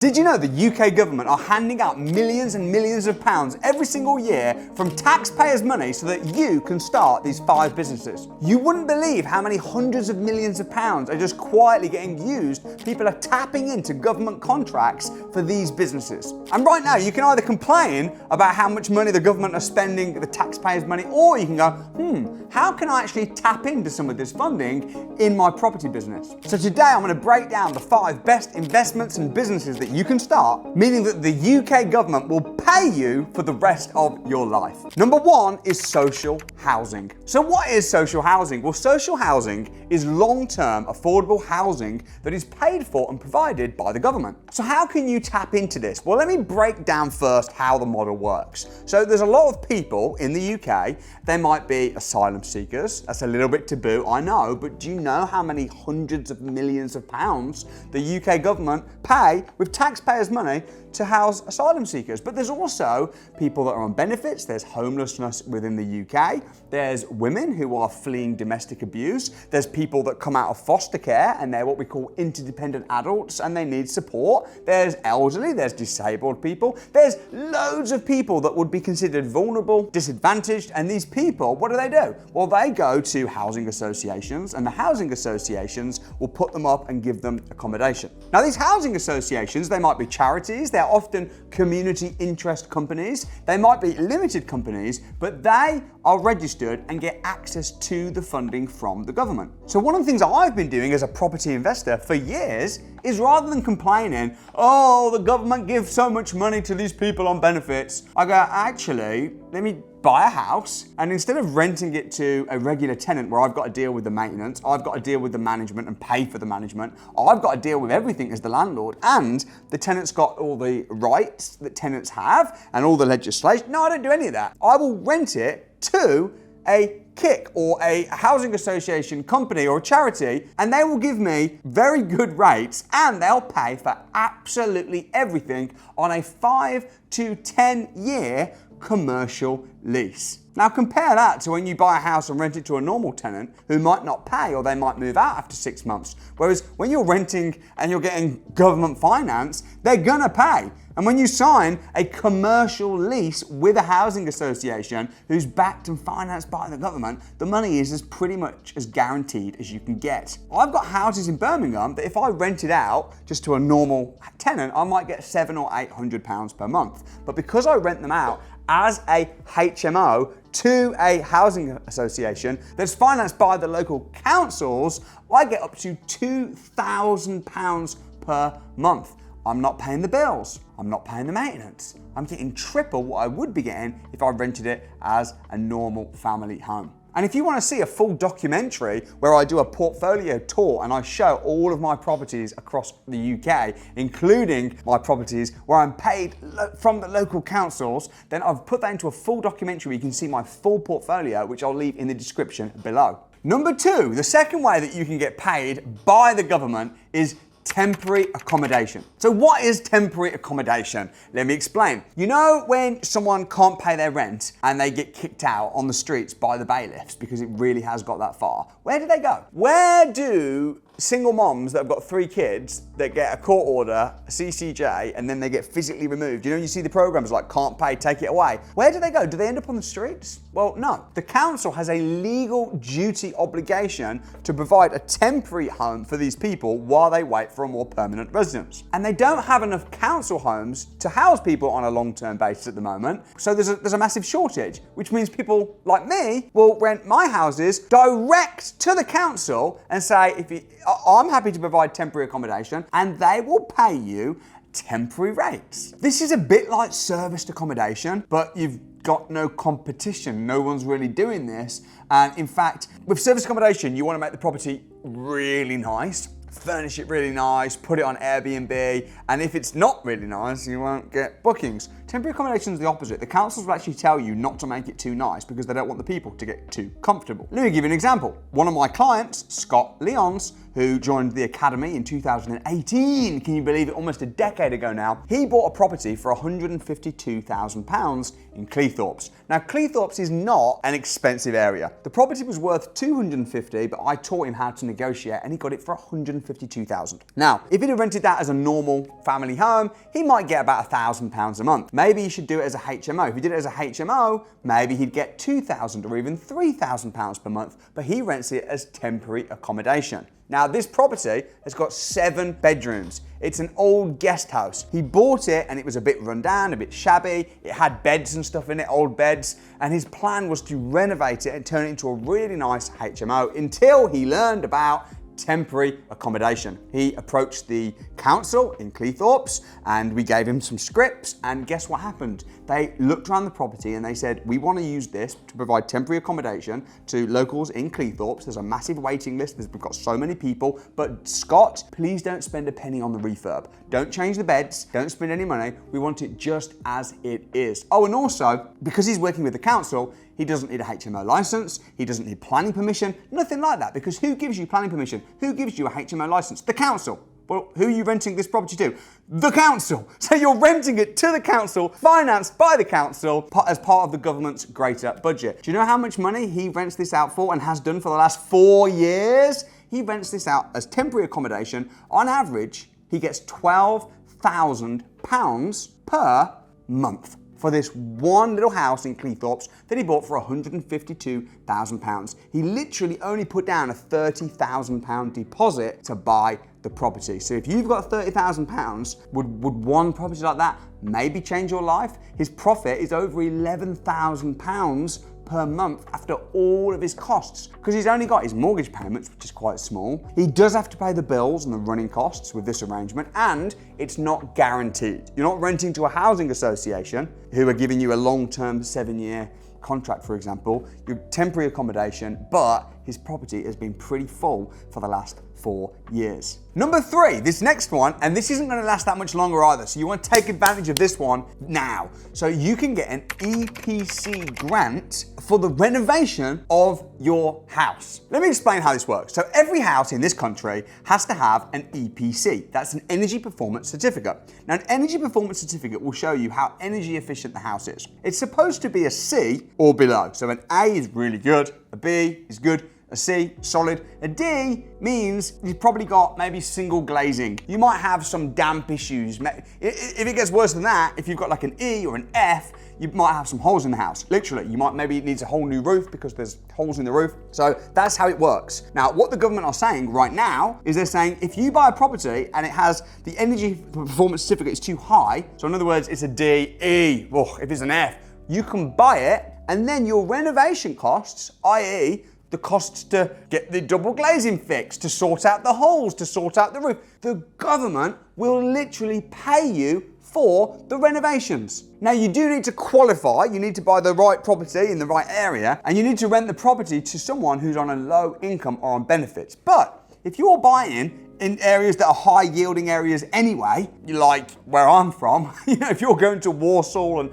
Did you know the UK government are handing out millions and millions of pounds every single year from taxpayers' money so that you can start these 5 businesses? You wouldn't believe how many hundreds of millions of pounds are just quietly getting used. People are tapping into government contracts for these businesses. And right now you can either complain about how much money the government are spending, the taxpayers' money, or you can go, how can I actually tap into some of this funding in my property business? So today I'm going to break down the 5 best investments and businesses that you can start, meaning that the UK government will pay you for the rest of your life. Number 1 is social housing. So what is social housing? Well, social housing is long-term affordable housing that is paid for and provided by the government. So how can you tap into this? Well, let me break down first how the model works. So there's a lot of people in the UK, they might be asylum seekers. That's a little bit taboo, I know, but do you know how many hundreds of millions of pounds the UK government pay with taxpayers' money to house asylum seekers? But there's also people that are on benefits, there's homelessness within the UK, there's women who are fleeing domestic abuse, there's people that come out of foster care and they're what we call interdependent adults and they need support, there's elderly, there's disabled people, there's loads of people that would be considered vulnerable, disadvantaged, and these people, what do? Well, they go to housing associations and the housing associations will put them up and give them accommodation. Now these housing associations, they might be charities, they're often community interest companies, they might be limited companies, but they are registered and get access to the funding from the government. So one of the things I've been doing as a property investor for years is rather than complaining, oh, the government gives so much money to these people on benefits, I go, actually, let me buy a house, and instead of renting it to a regular tenant where I've got to deal with the maintenance, I've got to deal with the management and pay for the management, I've got to deal with everything as the landlord, and the tenant's got all the rights that tenants have and all the legislation. No, I don't do any of that. I will rent it to a KIC or a housing association company or a charity, and they will give me very good rates and they'll pay for absolutely everything on a 5 to 10 year commercial lease. Now compare that to when you buy a house and rent it to a normal tenant who might not pay or they might move out after 6 months. Whereas when you're renting and you're getting government finance, they're gonna pay. And when you sign a commercial lease with a housing association who's backed and financed by the government, the money is as pretty much as guaranteed as you can get. I've got houses in Birmingham that if I rent it out just to a normal tenant, I might get £700 or £800 per month. But because I rent them out as a HMO to a housing association that's financed by the local councils, I get up to £2,000 per month. I'm not paying the bills, I'm not paying the maintenance. I'm getting triple what I would be getting if I rented it as a normal family home. And if you want to see a full documentary where I do a portfolio tour and I show all of my properties across the UK, including my properties where I'm paid from the local councils, then I've put that into a full documentary where you can see my full portfolio, which I'll leave in the description below. Number 2, the second way that you can get paid by the government is temporary accommodation. So what is temporary accommodation? Let me explain. You know when someone can't pay their rent and they get kicked out on the streets by the bailiffs because it really has got that far? Where do they go? Where do single moms that have got 3 kids that get a court order, a CCJ, and then they get physically removed? You know, you see the programs like Can't Pay, Take It Away. Where do they go? Do they end up on the streets? Well, no. The council has a legal duty obligation to provide a temporary home for these people while they wait for a more permanent residence. And they don't have enough council homes to house people on a long-term basis at the moment. So there's a massive shortage, which means people like me will rent my houses direct to the council and say, I'm happy to provide temporary accommodation, and they will pay you temporary rates. This is a bit like serviced accommodation, but you've got no competition. No one's really doing this. And in fact, with serviced accommodation, you want to make the property really nice, furnish it really nice, put it on Airbnb, and if it's not really nice, you won't get bookings. Temporary accommodation is the opposite. The councils will actually tell you not to make it too nice because they don't want the people to get too comfortable. Let me give you an example. One of my clients, Scott Leons, who joined the academy in 2018, can you believe it, almost a decade ago now, he bought a property for £152,000 in Cleethorpes. Now Cleethorpes is not an expensive area. The property was worth $250,000, but I taught him how to negotiate and he got it for $152,000. Now, if he'd have rented that as a normal family home, he might get about £1,000 a month. Maybe you should do it as a HMO. If you did it as a HMO, maybe he'd get £2,000 or even £3,000 per month, but he rents it as temporary accommodation. Now, this property has got 7 bedrooms. It's an old guest house. He bought it and it was a bit run down, a bit shabby. It had beds and stuff in it, old beds. And his plan was to renovate it and turn it into a really nice HMO until he learned about temporary accommodation. He approached the council in Cleethorpes and we gave him some scripts, and guess what happened? They looked around the property and they said, we want to use this to provide temporary accommodation to locals in Cleethorpes. There's a massive waiting list. We've got so many people, but Scott, please don't spend a penny on the refurb. Don't change the beds, don't spend any money. We want it just as it is. Oh, and also, because he's working with the council, he doesn't need a HMO license, he doesn't need planning permission, nothing like that, because who gives you planning permission? Who gives you a HMO license? The council. Well, who are you renting this property to? The council. So you're renting it to the council, financed by the council, as part of the government's greater budget. Do you know how much money he rents this out for and has done for the last 4 years? He rents this out as temporary accommodation. On average, he gets £12,000 per month for this one little house in Cleethorpes that he bought for £152,000. He literally only put down a £30,000 deposit to buy the property. So if you've got £30,000, would one property like that maybe change your life? His profit is over £11,000 per month after all of his costs, because he's only got his mortgage payments, which is quite small. He does have to pay the bills and the running costs with this arrangement, and it's not guaranteed. You're not renting to a housing association who are giving you a long-term 7-year contract, for example. You're temporary accommodation, but his property has been pretty full for the last 4 years. Number 3, this next one, and this isn't going to last that much longer either, so you want to take advantage of this one now. So you can get an EPC grant for the renovation of your house. Let me explain how this works. So every house in this country has to have an EPC. That's an energy performance certificate. Now, an energy performance certificate will show you how energy efficient the house is. It's supposed to be a C or below. So an A is really good, a B is good, a C, solid. A D means you've probably got maybe single glazing. You might have some damp issues. If it gets worse than that, if you've got like an E or an F, you might have some holes in the house. Literally, maybe it needs a whole new roof because there's holes in the roof. So that's how it works. Now, what the government are saying right now is they're saying if you buy a property and it has the energy performance certificate is too high, so in other words, it's a D, E, well, if it's an F, you can buy it, and then your renovation costs, i.e., the costs to get the double glazing fixed, to sort out the holes, to sort out the roof. The government will literally pay you for the renovations. Now, you do need to qualify. You need to buy the right property in the right area, and you need to rent the property to someone who's on a low income or on benefits. But if you're buying in areas that are high yielding areas anyway, like where I'm from, if you're going to Warsaw and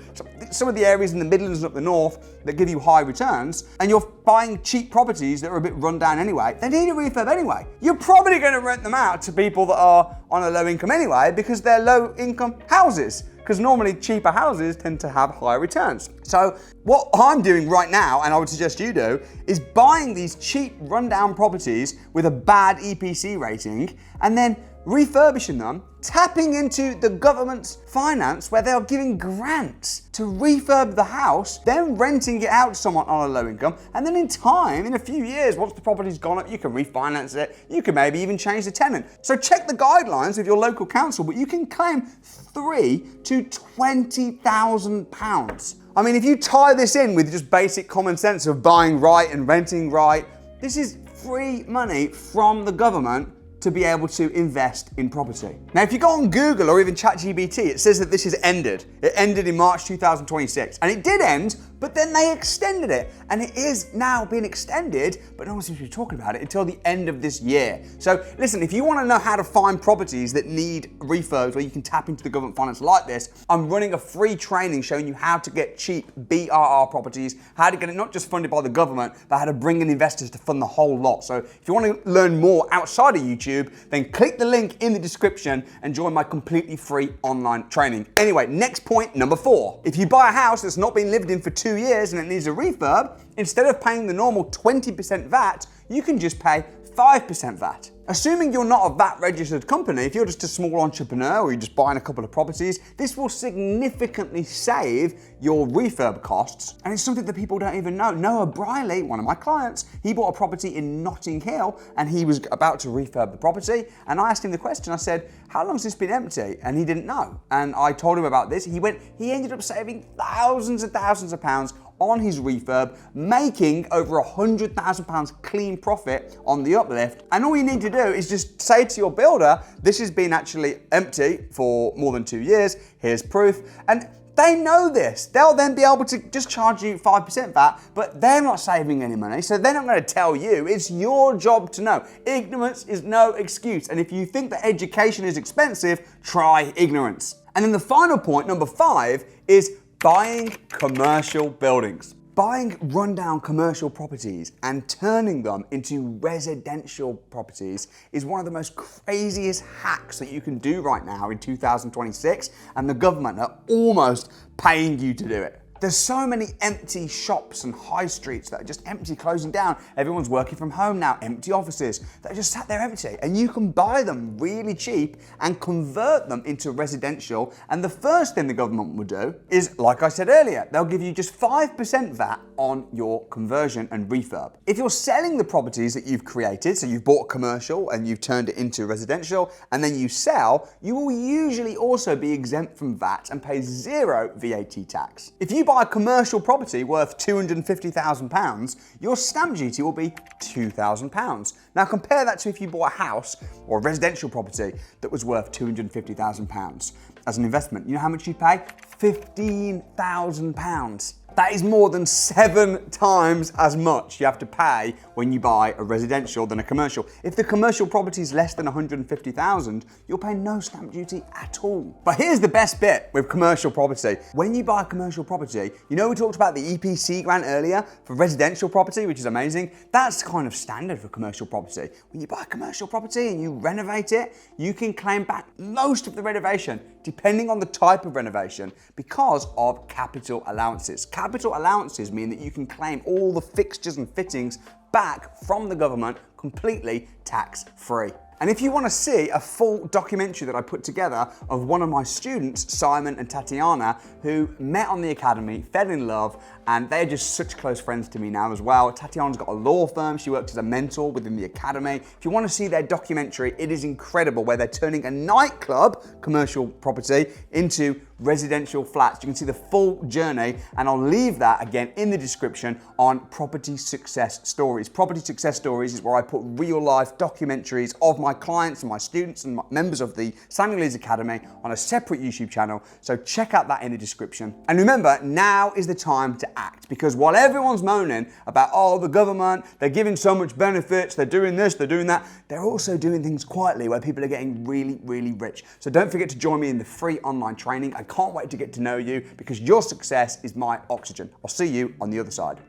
some of the areas in the Midlands and up the north that give you high returns, and you're buying cheap properties that are a bit run down anyway, they need a refurb anyway. You're probably going to rent them out to people that are on a low income anyway because they're low income houses. Because normally cheaper houses tend to have higher returns. So what I'm doing right now, and I would suggest you do, is buying these cheap rundown properties with a bad EPC rating and then refurbishing them, tapping into the government's finance where they are giving grants to refurb the house, then renting it out to someone on a low income, and then in time, in a few years, once the property's gone up, you can refinance it, you can maybe even change the tenant. So check the guidelines with your local council, but you can claim £3,000 to £20,000. I mean, if you tie this in with just basic common sense of buying right and renting right, this is free money from the government to be able to invest in property. Now, if you go on Google or even ChatGPT, it says that this has ended. It ended in March 2026. And it did end, but then they extended it. And it is now being extended, but no one seems to be talking about it until the end of this year. So listen, if you want to know how to find properties that need refurbs where you can tap into the government finance like this, I'm running a free training showing you how to get cheap BRR properties, how to get it not just funded by the government, but how to bring in investors to fund the whole lot. So if you want to learn more outside of YouTube, then click the link in the description and join my completely free online training. Anyway, next point, number 4. If you buy a house that's not been lived in for 2 years and it needs a refurb, instead of paying the normal 20% VAT, you can just pay 5% VAT. Assuming you're not a VAT registered company, if you're just a small entrepreneur or you're just buying a couple of properties, this will significantly save your refurb costs. And it's something that people don't even know. Noah Briley, one of my clients, he bought a property in Notting Hill and he was about to refurb the property. And I asked him the question, I said, how long has this been empty? And he didn't know. And I told him about this. He ended up saving thousands and thousands of pounds on his refurb, making over £100,000 clean profit on the uplift. And all you need to do is just say to your builder, this has been actually empty for more than 2 years, here's proof. And they know this. They'll then be able to just charge you 5% VAT, but they're not saving any money, so they're not going to tell you. It's your job to know. Ignorance is no excuse. And if you think that education is expensive, try ignorance. And then the final point, number 5, is buying commercial buildings. Buying rundown commercial properties and turning them into residential properties is one of the most craziest hacks that you can do right now in 2026, and the government are almost paying you to do it. There's so many empty shops and high streets that are just empty, closing down. Everyone's working from home now, empty offices that are just sat there empty. And you can buy them really cheap and convert them into residential. And the first thing the government will do is, like I said earlier, they'll give you just 5% VAT on your conversion and refurb. If you're selling the properties that you've created, so you've bought a commercial and you've turned it into residential, and then you sell, you will usually also be exempt from VAT and pay 0 VAT tax. If you buy a commercial property worth £250,000, your stamp duty will be £2,000. Now compare that to if you bought a house or a residential property that was worth £250,000 as an investment. You know how much you pay? £15,000. That is more than 7 times as much you have to pay when you buy a residential than a commercial. If the commercial property is less than 150,000, you'll pay no stamp duty at all. But here's the best bit with commercial property. When you buy a commercial property, you know we talked about the EPC grant earlier for residential property, which is amazing. That's kind of standard for commercial property. When you buy a commercial property and you renovate it, you can claim back most of the renovation, depending on the type of renovation, because of capital allowances. Capital allowances mean that you can claim all the fixtures and fittings back from the government completely tax-free. And if you want to see a full documentary that I put together of one of my students, Simon and Tatiana, who met on the academy, fell in love, and they're just such close friends to me now as well. Tatiana's got a law firm. She works as a mentor within the academy. If you want to see their documentary, it is incredible, where they're turning a nightclub, commercial property, into residential flats. You can see the full journey, and I'll leave that again in the description on Property Success Stories. Property Success Stories is where I put real life documentaries of my clients and my students and members of the Samuel Leeds Academy on a separate YouTube channel. So check out that in the description. And remember, now is the time to act, because while everyone's moaning about, oh, the government, they're giving so much benefits, they're doing this, they're doing that, they're also doing things quietly where people are getting really, really rich. So don't forget to join me in the free online training. I can't wait to get to know you, because your success is my oxygen. I'll see you on the other side.